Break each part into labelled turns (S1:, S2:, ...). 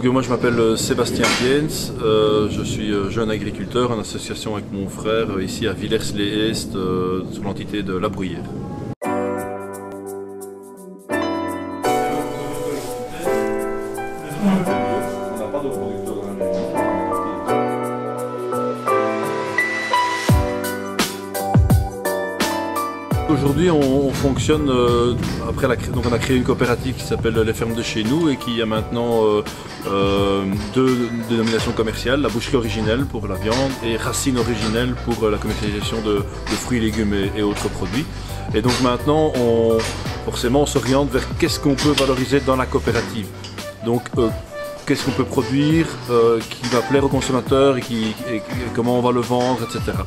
S1: Moi je m'appelle Sébastien Biens, je suis jeune agriculteur en association avec mon frère ici à Villers-les-Est sur l'entité de La Bruyère. Aujourd'hui, on fonctionne, donc on a créé une coopérative qui s'appelle Les Fermes de chez nous et qui a maintenant deux dénominations commerciales, la boucherie originelle pour la viande et Racine originelle pour la commercialisation de fruits, légumes et autres produits. Et donc maintenant, forcément, on s'oriente vers qu'est-ce qu'on peut valoriser dans la coopérative. Donc, qu'est-ce qu'on peut produire qui va plaire aux consommateurs et comment on va le vendre, etc.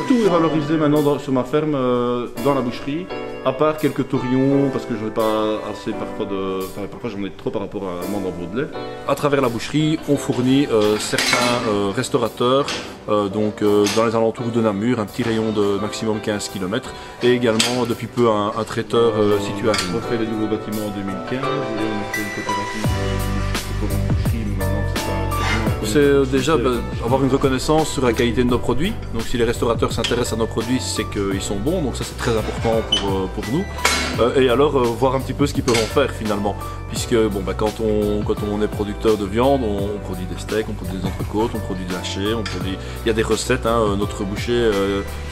S1: Tout est valorisé maintenant sur ma ferme dans la boucherie, à part quelques taurillons parce que je n'ai pas assez parfois j'en ai trop par rapport à un mandat de lait. À travers la boucherie, on fournit certains restaurateurs donc dans les alentours de Namur, un petit rayon de maximum 15 km et également depuis peu un traiteur situé à Rennes. On a fait les nouveaux bâtiments en 2015 et on a fait une coopérative de boucherie maintenant. C'est déjà avoir une reconnaissance sur la qualité de nos produits. Donc si les restaurateurs s'intéressent à nos produits, c'est qu'ils sont bons, donc ça c'est très important pour nous. Et alors voir un petit peu ce qu'ils peuvent en faire finalement. Puisque quand on est producteur de viande, on produit des steaks, on produit des entrecôtes, on produit de l'haché, il y a des recettes, notre boucher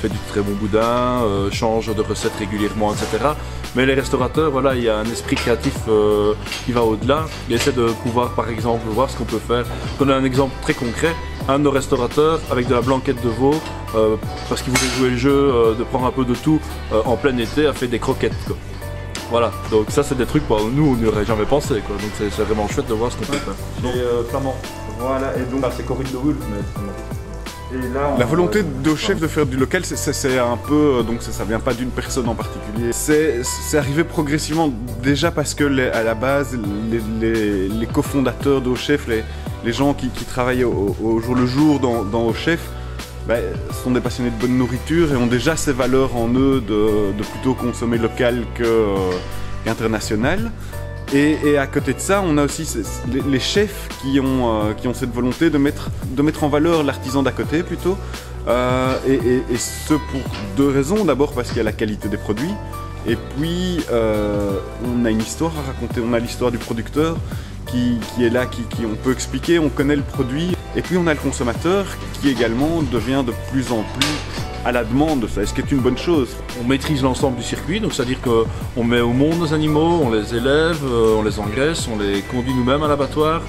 S1: fait du très bon boudin, change de recettes régulièrement, etc. Mais les restaurateurs, voilà, il y a un esprit créatif qui va au-delà. Ils essaient de pouvoir par exemple voir ce qu'on peut faire. On a un exemple très concret, un de nos restaurateurs avec de la blanquette de veau, parce qu'il voulait jouer le jeu de prendre un peu de tout en plein été, a fait des croquettes, quoi. Voilà, donc ça c'est des trucs nous on n'y aurait jamais pensé, quoi. Donc c'est vraiment chouette de voir ce qu'on peut faire.
S2: Et Flamand. Voilà, et donc
S1: c'est Corinne de Wolf, mais
S2: et là, la volonté de chef de faire du local, c'est un peu, donc ça vient pas d'une personne en particulier. C'est arrivé progressivement, déjà parce que à la base, les cofondateurs d'Au-Chef, les gens qui travaillent au jour le jour dans Au-Chef, sont des passionnés de bonne nourriture et ont déjà ces valeurs en eux de plutôt consommer local qu'international. Et à côté de ça, on a aussi les chefs qui ont cette volonté de mettre en valeur l'artisan d'à côté plutôt. Et ce pour deux raisons. D'abord parce qu'il y a la qualité des produits. Et puis on a une histoire à raconter. On a l'histoire du producteur qui est là, on peut expliquer, on connaît le produit. Et puis on a le consommateur qui également devient de plus en plus à la demande de ça, ce qui est une bonne chose.
S1: On maîtrise l'ensemble du circuit, donc c'est-à-dire qu'on met au monde nos animaux, on les élève, on les engraisse, on les conduit nous-mêmes à l'abattoir.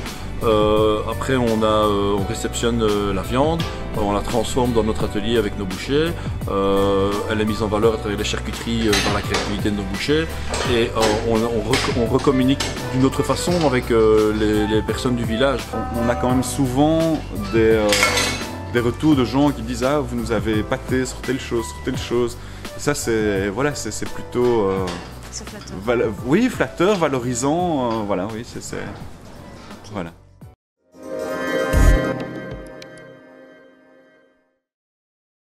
S1: Après on réceptionne la viande, on la transforme dans notre atelier avec nos bouchers, elle est mise en valeur à travers les charcuteries dans la créativité de nos bouchers et on recommunique d'une autre façon avec les personnes du village.
S2: On a quand même souvent des retours de gens qui disent « Ah, vous nous avez pâté sur telle chose, sur telle chose ». Ça c'est plutôt
S3: c'est flatteur.
S2: Oui, flatteur, valorisant, voilà, oui, c'est voilà.